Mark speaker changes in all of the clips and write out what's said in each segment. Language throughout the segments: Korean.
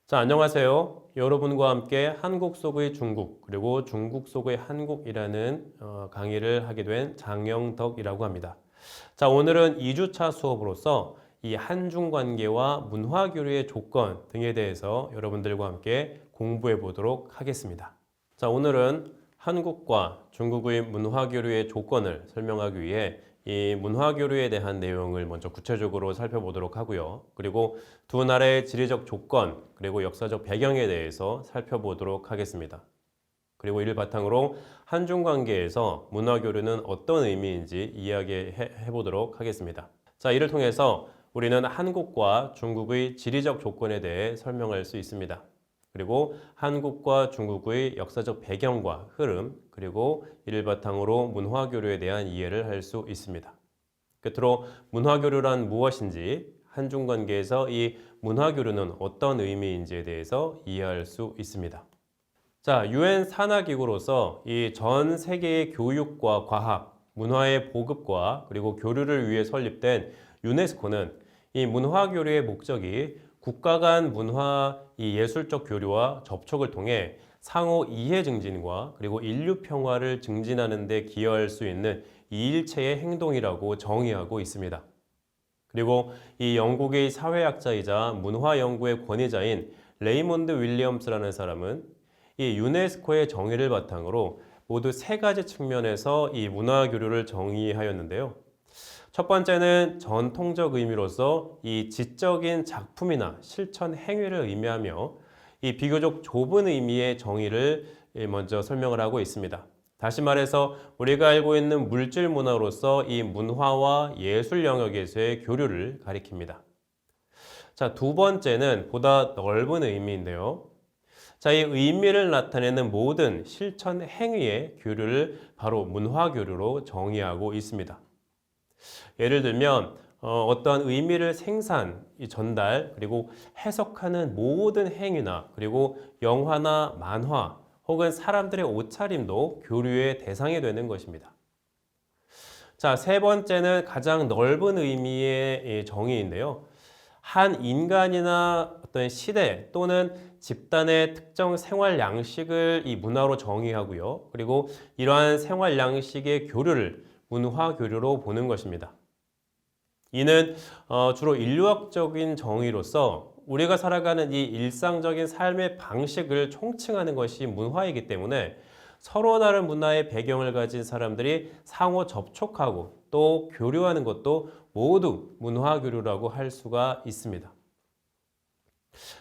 Speaker 1: 자, 안녕하세요. 여러분과 함께 한국 속의 중국, 그리고 중국 속의 한국이라는 강의를 하게 된 장영덕이라고 합니다. 자, 오늘은 2주차 수업으로서 이 한중 관계와 문화 교류의 조건 등에 대해서 여러분들과 함께 공부해 보도록 하겠습니다. 자, 오늘은 한국과 중국의 문화 교류의 조건을 설명하기 위해 이 문화 교류에 대한 내용을 먼저 구체적으로 살펴보도록 하고요. 그리고 두 나라의 지리적 조건, 그리고 역사적 배경에 대해서 살펴보도록 하겠습니다. 그리고 이를 바탕으로 한중 관계에서 문화 교류는 어떤 의미인지 이야기해 보도록 하겠습니다. 자, 이를 통해서 우리는 한국과 중국의 지리적 조건에 대해 설명할 수 있습니다. 그리고 한국과 중국의 역사적 배경과 흐름, 그리고 이를 바탕으로 문화교류에 대한 이해를 할 수 있습니다. 끝으로 문화교류란 무엇인지, 한중 관계에서 이 문화교류는 어떤 의미인지에 대해서 이해할 수 있습니다. 자, 유엔 산하기구로서 이 전 세계의 교육과 과학, 문화의 보급과 그리고 교류를 위해 설립된 유네스코는 이 문화교류의 목적이 국가 간 문화 이 예술적 교류와 접촉을 통해 상호 이해 증진과 그리고 인류 평화를 증진하는 데 기여할 수 있는 이일체의 행동이라고 정의하고 있습니다. 그리고 이 영국의 사회학자이자 문화 연구의 권위자인 레이몬드 윌리엄스라는 사람은 이 유네스코의 정의를 바탕으로 모두 세 가지 측면에서 이 문화 교류를 정의하였는데요. 첫 번째는 전통적 의미로서 이 지적인 작품이나 실천 행위를 의미하며 이 비교적 좁은 의미의 정의를 먼저 설명을 하고 있습니다. 다시 말해서 우리가 알고 있는 물질 문화로서 이 문화와 예술 영역에서의 교류를 가리킵니다. 자, 두 번째는 보다 넓은 의미인데요. 자, 이 의미를 나타내는 모든 실천 행위의 교류를 바로 문화 교류로 정의하고 있습니다. 예를 들면 어떤 의미를 생산, 전달, 그리고 해석하는 모든 행위나 그리고 영화나 만화 혹은 사람들의 옷차림도 교류의 대상이 되는 것입니다. 자, 세 번째는 가장 넓은 의미의 정의인데요. 한 인간이나 어떤 시대 또는 집단의 특정 생활 양식을 이 문화로 정의하고요. 그리고 이러한 생활 양식의 교류를 문화 교류로 보는 것입니다. 이는 주로 인류학적인 정의로서 우리가 살아가는 이 일상적인 삶의 방식을 총칭하는 것이 문화이기 때문에 서로 다른 문화의 배경을 가진 사람들이 상호 접촉하고 또 교류하는 것도 모두 문화 교류라고 할 수가 있습니다.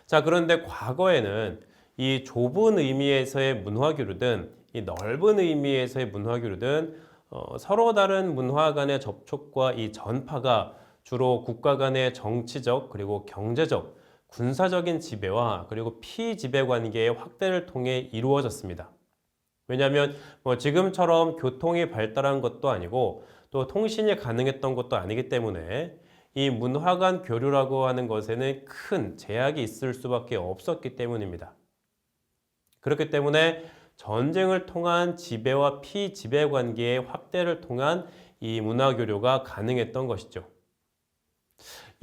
Speaker 1: 자, 그런데 과거에는 이 좁은 의미에서의 문화 교류든 이 넓은 의미에서의 문화 교류든 서로 다른 문화 간의 접촉과 이 전파가 주로 국가 간의 정치적 그리고 경제적, 군사적인 지배와 그리고 피지배 관계의 확대를 통해 이루어졌습니다. 왜냐하면 지금처럼 교통이 발달한 것도 아니고 또 통신이 가능했던 것도 아니기 때문에 이 문화 간 교류라고 하는 것에는 큰 제약이 있을 수밖에 없었기 때문입니다. 그렇기 때문에 전쟁을 통한 지배와 피지배 관계의 확대를 통한 이 문화 교류가 가능했던 것이죠.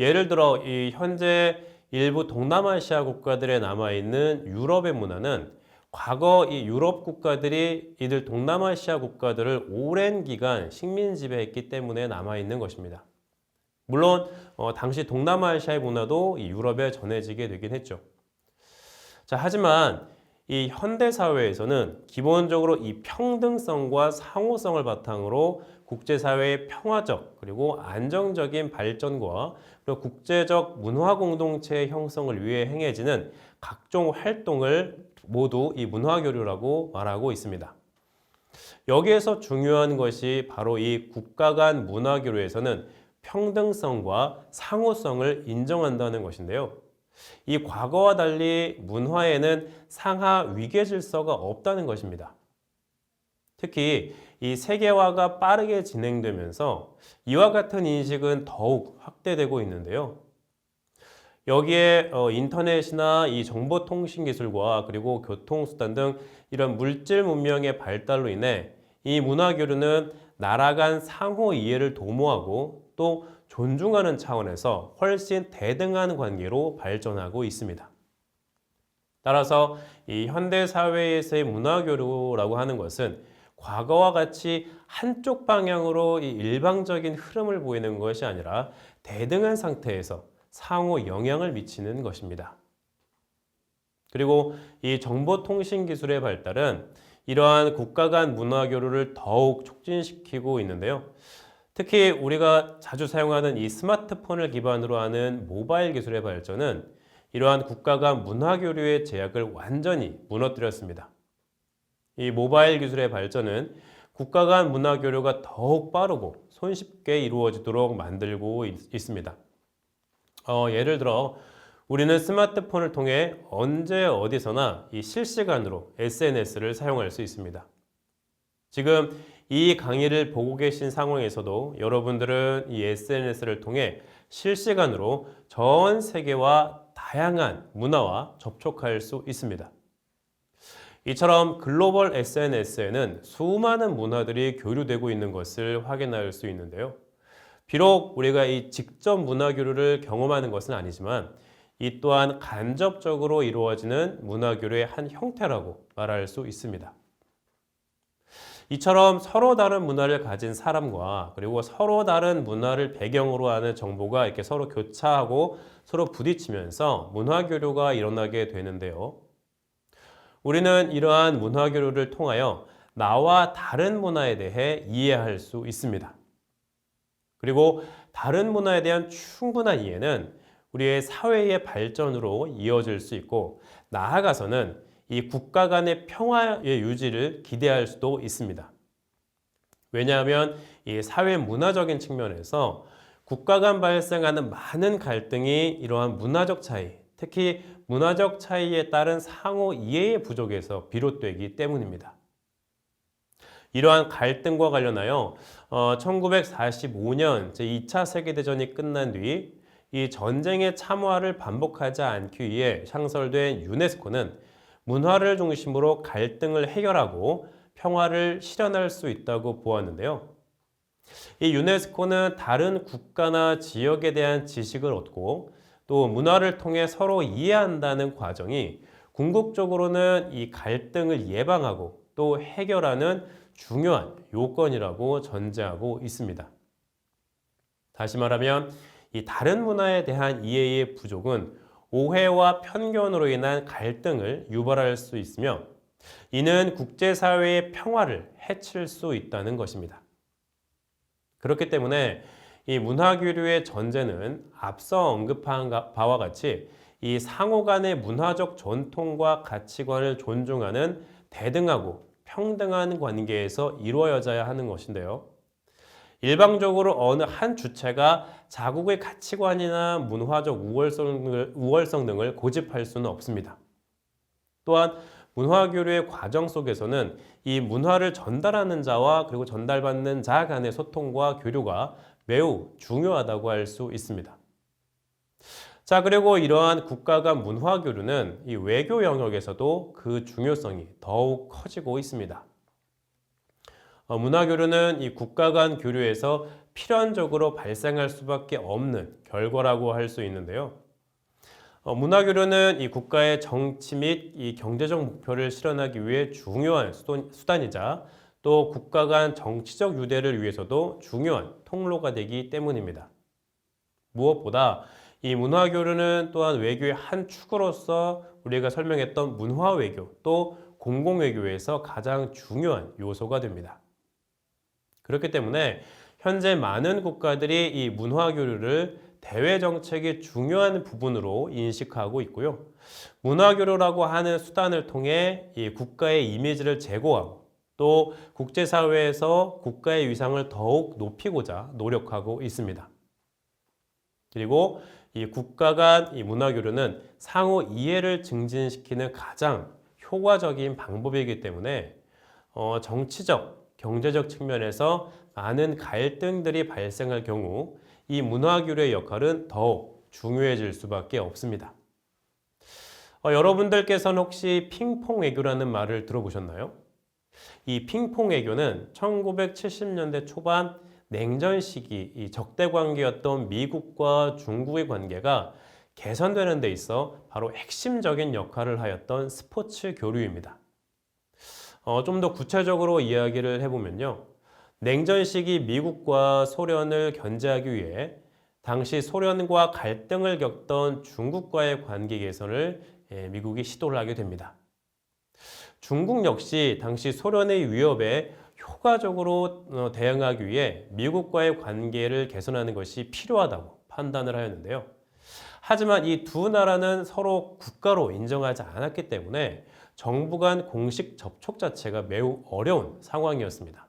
Speaker 1: 예를 들어 이 현재 일부 동남아시아 국가들에 남아있는 유럽의 문화는 과거 이 유럽 국가들이 이들 동남아시아 국가들을 오랜 기간 식민 지배했기 때문에 남아있는 것입니다. 물론 당시 동남아시아의 문화도 이 유럽에 전해지게 되긴 했죠. 자, 하지만 이 현대 사회에서는 기본적으로 이 평등성과 상호성을 바탕으로 국제사회의 평화적 그리고 안정적인 발전과 그리고 국제적 문화 공동체의 형성을 위해 행해지는 각종 활동을 모두 이 문화 교류라고 말하고 있습니다. 여기에서 중요한 것이 바로 이 국가 간 문화 교류에서는 평등성과 상호성을 인정한다는 것인데요. 이 과거와 달리 문화에는 상하 위계 질서가 없다는 것입니다. 특히 이 세계화가 빠르게 진행되면서 이와 같은 인식은 더욱 확대되고 있는데요. 여기에 인터넷이나 이 정보통신 기술과 그리고 교통수단 등 이런 물질 문명의 발달로 인해 이 문화 교류는 나라 간 상호 이해를 도모하고 또 존중하는 차원에서 훨씬 대등한 관계로 발전하고 있습니다. 따라서 이 현대 사회에서의 문화교류라고 하는 것은 과거와 같이 한쪽 방향으로 이 일방적인 흐름을 보이는 것이 아니라 대등한 상태에서 상호 영향을 미치는 것입니다. 그리고 이 정보통신 기술의 발달은 이러한 국가 간 문화교류를 더욱 촉진시키고 있는데요. 특히 우리가 자주 사용하는 이 스마트폰을 기반으로 하는 모바일 기술의 발전은 이러한 국가 간 문화교류의 제약을 완전히 무너뜨렸습니다. 이 모바일 기술의 발전은 국가 간 문화교류가 더욱 빠르고 손쉽게 이루어지도록 만들고 있습니다. 예를 들어 우리는 스마트폰을 통해 언제 어디서나 이 실시간으로 SNS를 사용할 수 있습니다. 지금 이 강의를 보고 계신 상황에서도 여러분들은 이 SNS를 통해 실시간으로 전 세계와 다양한 문화와 접촉할 수 있습니다. 이처럼 글로벌 SNS에는 수많은 문화들이 교류되고 있는 것을 확인할 수 있는데요. 비록 우리가 이 직접 문화 교류를 경험하는 것은 아니지만 이 또한 간접적으로 이루어지는 문화 교류의 한 형태라고 말할 수 있습니다. 이처럼 서로 다른 문화를 가진 사람과 그리고 서로 다른 문화를 배경으로 하는 정보가 이렇게 서로 교차하고 서로 부딪히면서 문화 교류가 일어나게 되는데요. 우리는 이러한 문화 교류를 통하여 나와 다른 문화에 대해 이해할 수 있습니다. 그리고 다른 문화에 대한 충분한 이해는 우리의 사회의 발전으로 이어질 수 있고 나아가서는 이 국가 간의 평화의 유지를 기대할 수도 있습니다. 왜냐하면 이 사회 문화적인 측면에서 국가 간 발생하는 많은 갈등이 이러한 문화적 차이, 특히 문화적 차이에 따른 상호 이해의 부족에서 비롯되기 때문입니다. 이러한 갈등과 관련하여 1945년 제2차 세계대전이 끝난 뒤 이 전쟁의 참화를 반복하지 않기 위해 창설된 유네스코는 문화를 중심으로 갈등을 해결하고 평화를 실현할 수 있다고 보았는데요. 이 유네스코는 다른 국가나 지역에 대한 지식을 얻고 또 문화를 통해 서로 이해한다는 과정이 궁극적으로는 이 갈등을 예방하고 또 해결하는 중요한 요건이라고 전제하고 있습니다. 다시 말하면 이 다른 문화에 대한 이해의 부족은 오해와 편견으로 인한 갈등을 유발할 수 있으며 이는 국제사회의 평화를 해칠 수 있다는 것입니다. 그렇기 때문에 이 문화교류의 전제는 앞서 언급한 바와 같이 이 상호 간의 문화적 전통과 가치관을 존중하는 대등하고 평등한 관계에서 이루어져야 하는 것인데요. 일방적으로 어느 한 주체가 자국의 가치관이나 문화적 우월성 등을 고집할 수는 없습니다. 또한 문화교류의 과정 속에서는 이 문화를 전달하는 자와 그리고 전달받는 자 간의 소통과 교류가 매우 중요하다고 할 수 있습니다. 자, 그리고 이러한 국가 간 문화교류는 이 외교 영역에서도 그 중요성이 더욱 커지고 있습니다. 문화교류는 이 국가 간 교류에서 필연적으로 발생할 수밖에 없는 결과라고 할 수 있는데요. 문화교류는 이 국가의 정치 및 이 경제적 목표를 실현하기 위해 중요한 수단이자 또 국가 간 정치적 유대를 위해서도 중요한 통로가 되기 때문입니다. 무엇보다 이 문화교류는 또한 외교의 한 축으로서 우리가 설명했던 문화외교 또 공공외교에서 가장 중요한 요소가 됩니다. 그렇기 때문에 현재 많은 국가들이 이 문화교류를 대외 정책의 중요한 부분으로 인식하고 있고요. 문화교류라고 하는 수단을 통해 이 국가의 이미지를 제고하고 또 국제사회에서 국가의 위상을 더욱 높이고자 노력하고 있습니다. 그리고 이 국가 간 이 문화교류는 상호 이해를 증진시키는 가장 효과적인 방법이기 때문에 정치적, 경제적 측면에서 많은 갈등들이 발생할 경우 이 문화교류의 역할은 더욱 중요해질 수밖에 없습니다. 여러분들께서는 혹시 핑퐁 외교라는 말을 들어보셨나요? 이 핑퐁 외교는 1970년대 초반 냉전 시기 이 적대 관계였던 미국과 중국의 관계가 개선되는 데 있어 바로 핵심적인 역할을 하였던 스포츠 교류입니다. 좀 더 구체적으로 이야기를 해보면요. 냉전 시기 미국과 소련을 견제하기 위해 당시 소련과 갈등을 겪던 중국과의 관계 개선을 미국이 시도를 하게 됩니다. 중국 역시 당시 소련의 위협에 효과적으로 대응하기 위해 미국과의 관계를 개선하는 것이 필요하다고 판단을 하였는데요. 하지만 이 두 나라는 서로 국가로 인정하지 않았기 때문에 정부 간 공식 접촉 자체가 매우 어려운 상황이었습니다.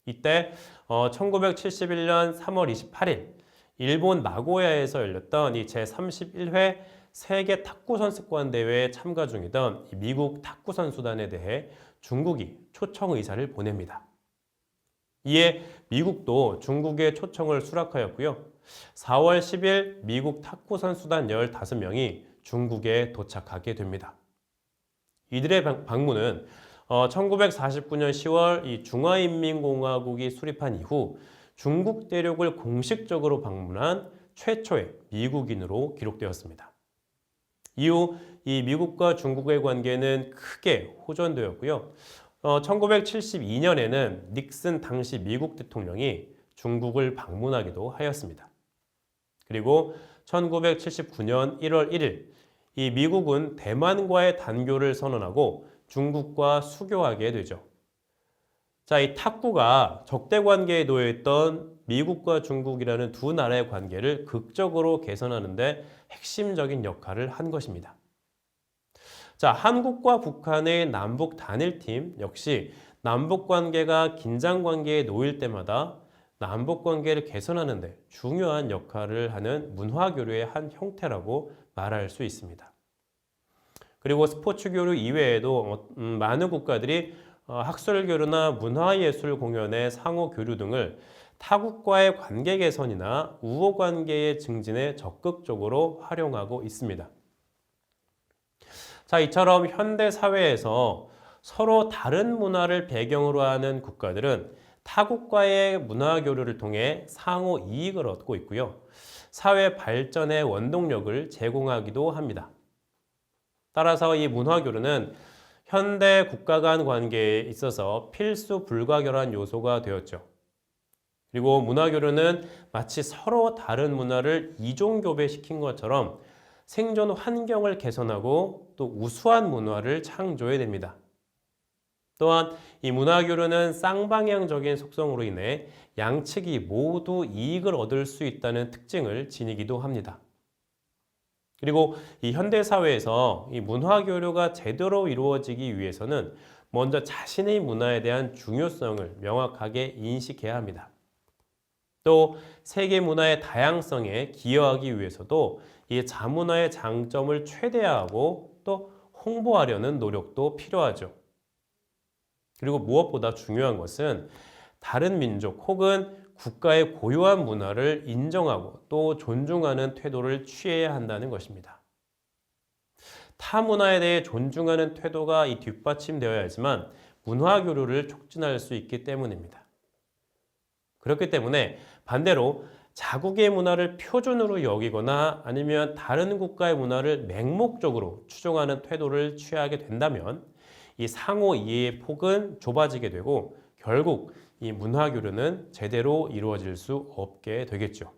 Speaker 1: 이때 1971년 3월 28일 일본 나고야에서 열렸던 이 제31회 세계 탁구 선수권 대회에 참가 중이던 미국 탁구 선수단에 대해 중국이 초청 의사를 보냅니다. 이에 미국도 중국의 초청을 수락하였고요. 4월 10일 미국 탁구 선수단 15명이 중국에 도착하게 됩니다. 이들의 방문은 1949년 10월 이 중화인민공화국이 수립한 이후 중국 대륙을 공식적으로 방문한 최초의 미국인으로 기록되었습니다. 이후 이 미국과 중국의 관계는 크게 호전되었고요. 1972년에는 닉슨 당시 미국 대통령이 중국을 방문하기도 하였습니다. 그리고 1979년 1월 1일 이 미국은 대만과의 단교를 선언하고 중국과 수교하게 되죠. 자, 이 탁구가 적대 관계에 놓여있던 미국과 중국이라는 두 나라의 관계를 극적으로 개선하는 데 핵심적인 역할을 한 것입니다. 자, 한국과 북한의 남북 단일팀 역시 남북 관계가 긴장 관계에 놓일 때마다 남북 관계를 개선하는 데 중요한 역할을 하는 문화 교류의 한 형태라고 말할 수 있습니다. 그리고 스포츠 교류 이외에도 많은 국가들이 학술 교류나 문화예술 공연의 상호 교류 등을 타국과의 관계 개선이나 우호 관계의 증진에 적극적으로 활용하고 있습니다. 자, 이처럼 현대 사회에서 서로 다른 문화를 배경으로 하는 국가들은 타국과의 문화 교류를 통해 상호 이익을 얻고 있고요. 사회 발전의 원동력을 제공하기도 합니다. 따라서 이 문화 교류는 현대 국가 간 관계에 있어서 필수 불가결한 요소가 되었죠. 그리고 문화 교류는 마치 서로 다른 문화를 이종 교배시킨 것처럼 생존 환경을 개선하고 또 우수한 문화를 창조해야 됩니다. 또한 이 문화 교류는 쌍방향적인 속성으로 인해 양측이 모두 이익을 얻을 수 있다는 특징을 지니기도 합니다. 그리고 이 현대 사회에서 이 문화 교류가 제대로 이루어지기 위해서는 먼저 자신의 문화에 대한 중요성을 명확하게 인식해야 합니다. 또 세계 문화의 다양성에 기여하기 위해서도 이 자문화의 장점을 최대화하고 또 홍보하려는 노력도 필요하죠. 그리고 무엇보다 중요한 것은 다른 민족 혹은 국가의 고유한 문화를 인정하고 또 존중하는 태도를 취해야 한다는 것입니다. 타 문화에 대해 존중하는 태도가 이 뒷받침되어야지만 문화 교류를 촉진할 수 있기 때문입니다. 그렇기 때문에 반대로 자국의 문화를 표준으로 여기거나 아니면 다른 국가의 문화를 맹목적으로 추종하는 태도를 취하게 된다면 이 상호 이해의 폭은 좁아지게 되고 결국 이 문화 교류는 제대로 이루어질 수 없게 되겠죠.